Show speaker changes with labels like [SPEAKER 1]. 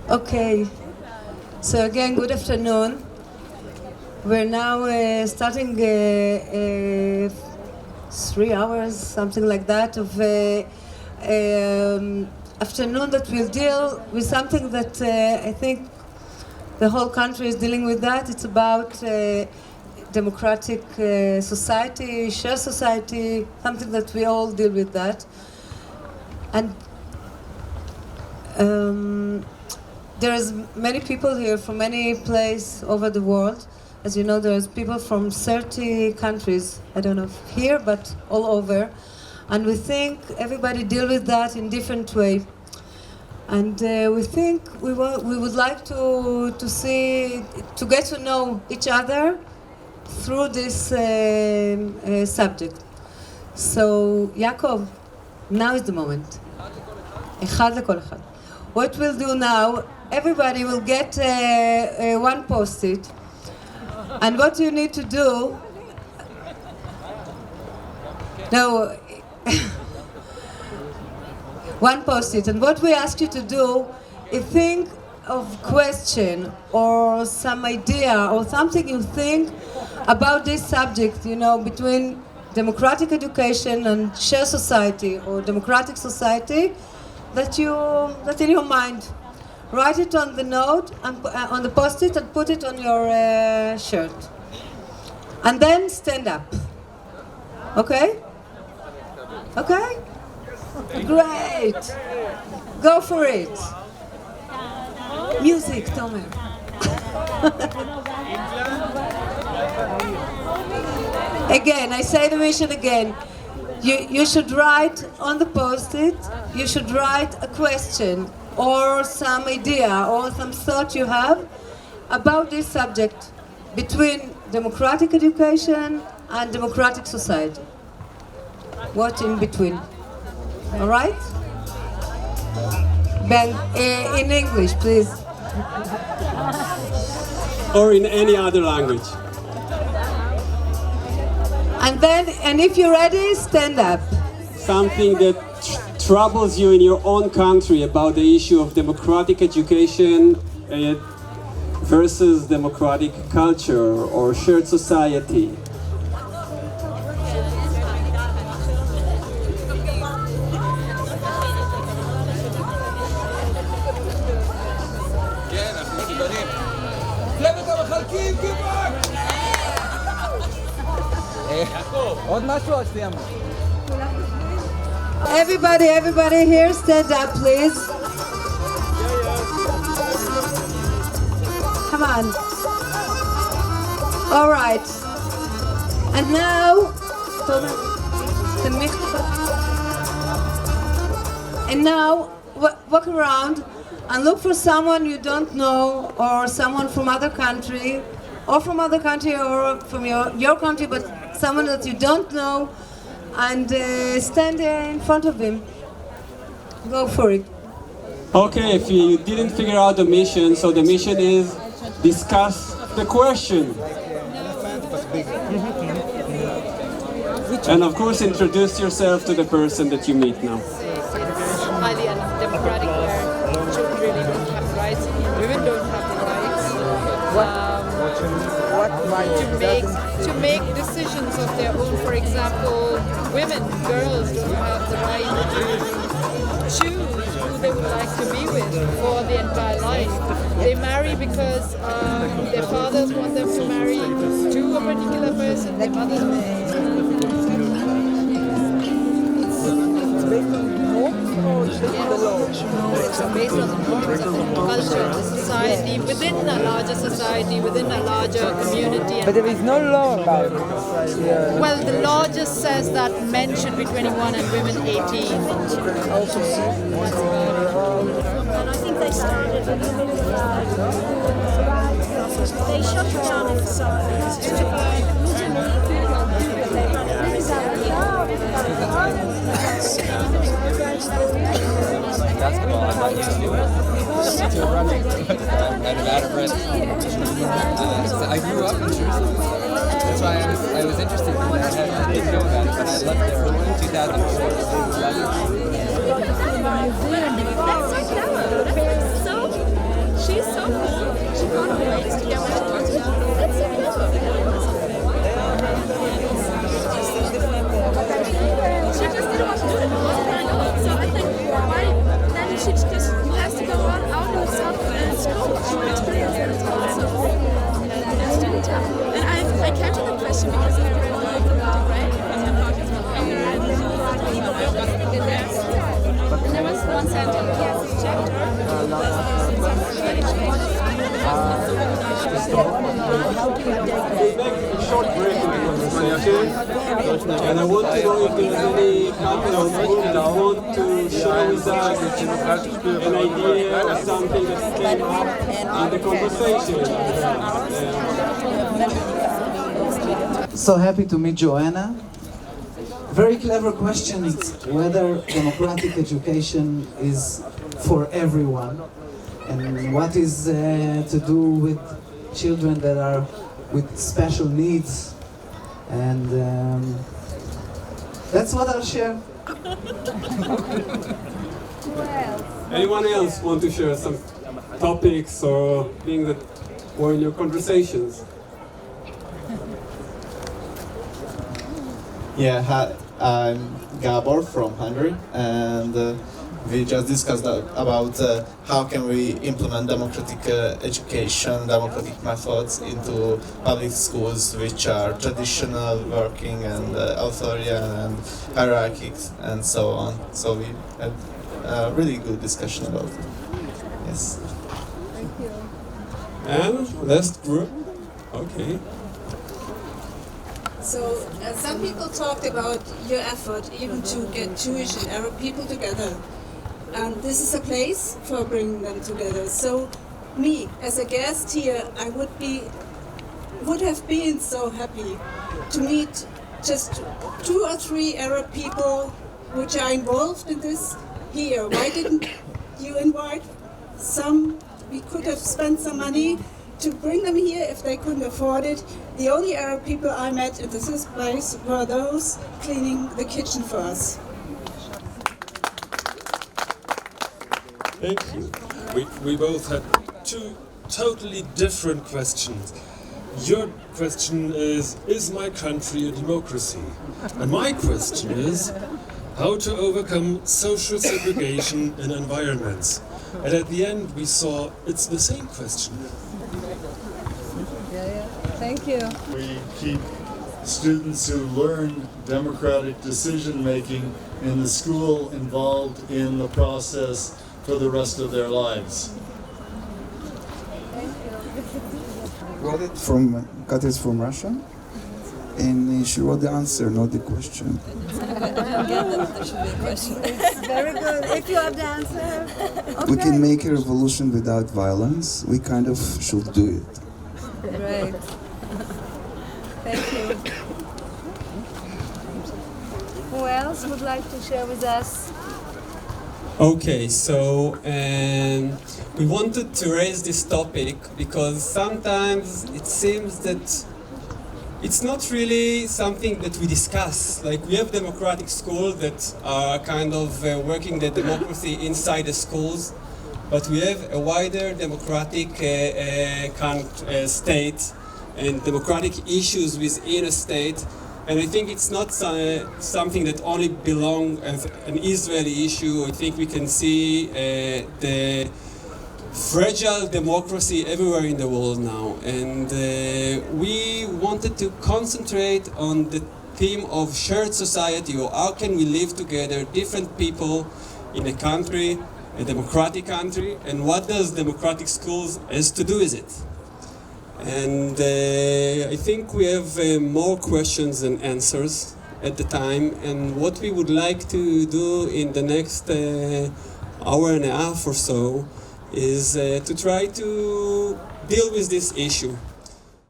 [SPEAKER 1] Okay, so again, good afternoon. We're now starting 3 hours, something like that, of afternoon that will deal with something that I think the whole country is dealing with that. It's about democratic society, shared society, something that we all deal with that. And there's many people here from many places over the world. As you know, there's people from 30 countries, I don't know if here, but all over. And we think everybody deal with that in different way. And we think we would like to get to know each other through this subject. So, Yaakov, now is the moment. אחד לכל אחד. What we'll do now, everybody will get one post-it. And what you need to do, no, one post-it. And what we ask you to do is think of question or some idea or something you think about this subject, you know, between democratic education and shared society or democratic society that's in your mind. Write it on the note and on the post-it and put it on your shirt. And then stand up. Okay? Okay? Great. Go for it. Music, Tomer. Again, I say the mission again. You should write on the post-it, you should write a question or some idea or some thought you have about this subject between democratic education and democratic society. What in between? All right? Ben, in English, please.
[SPEAKER 2] Or in any other language.
[SPEAKER 1] And if you're ready, stand up.
[SPEAKER 2] Something that troubles you in your own country about the issue of democratic education versus democratic culture or shared society.
[SPEAKER 1] Everybody here, stand up, please. Come on. All right. And now, walk around and look for someone you don't know, or someone from other country, or from your country, but someone that you don't know, and stand in front of him. Go for it.
[SPEAKER 2] Okay, if you didn't figure out the mission, so the mission is discuss the question. And of course, introduce yourself to the person that you meet now.
[SPEAKER 3] Highly undemocratic, where children really don't have rights, women don't have the rights to make decisions of their own. For example, women, girls don't have the right to choose who they would like to be with for their entire life. They marry because their fathers want them to marry to a particular person, their mothers want them to marry. It's based on the norms of the culture, the society, within a larger society, within a larger community.
[SPEAKER 4] But there is no law about it.
[SPEAKER 3] Well, the law just says that men should be 21 and women 18.
[SPEAKER 5] And I think they started they shut it down in
[SPEAKER 6] Basketball, I'm not used to it. To running. I'm out of rest. I grew up in Jerusalem. That's why I was interested. I didn't know about it, but I left there in 2004.
[SPEAKER 5] That's so clever. So
[SPEAKER 2] a short break in the conversation, and I want to know if there's any couple of people that want to share with us an idea or something that came up in the conversation.
[SPEAKER 4] So happy to meet Joanna. Very clever question is whether democratic education is for everyone, and what is to do with children that are with special needs, and that's what I'll share.
[SPEAKER 2] Anyone else want to share some topics or things that were in your conversations?
[SPEAKER 7] Yeah, hi, I'm Gabor from Hungary, and we just discussed about how can we implement democratic education, democratic methods into public schools which are traditional, working, and authoritarian, and hierarchies, and so on. So we had a really good discussion about it. Yes.
[SPEAKER 3] Thank you.
[SPEAKER 2] And last group? Okay.
[SPEAKER 8] So some people talked about your effort even to get Jewish and Arab people together. And this is a place for bringing them together. So me, as a guest here, I would have been so happy to meet just 2 or 3 Arab people which are involved in this here. Why didn't you invite some? We could have spent some money to bring them here if they couldn't afford it. The only Arab people I met in this place were those cleaning the kitchen for us.
[SPEAKER 9] Thank you. We both had 2 totally different questions. Your question is my country a democracy? And my question is, how to overcome social segregation in environments? And at the end we saw it's the same question.
[SPEAKER 3] Thank you.
[SPEAKER 10] We keep students who learn democratic decision-making in the school involved in the process for the rest of their lives.
[SPEAKER 11] Kat is from Russia, and she wrote the answer, not the question.
[SPEAKER 5] Very good. If you have the answer, okay.
[SPEAKER 11] We can make a revolution without violence. We kind of should do it.
[SPEAKER 3] Right. Thank you.
[SPEAKER 5] Who else would like to share with us?
[SPEAKER 2] Okay, so we wanted to raise this topic because sometimes it seems that it's not really something that we discuss. Like, we have democratic schools that are kind of working the democracy inside the schools, but we have a wider democratic state and democratic issues within a state. And I think it's not something that only belongs as an Israeli issue. I think we can see the fragile democracy everywhere in the world now. And we wanted to concentrate on the theme of shared society, or how can we live together, different people in a country, a democratic country, and what does democratic schools has to do with it? And I think we have more questions than answers at the time, and what we would like to do in the next hour and a half or so is to try to deal with this issue.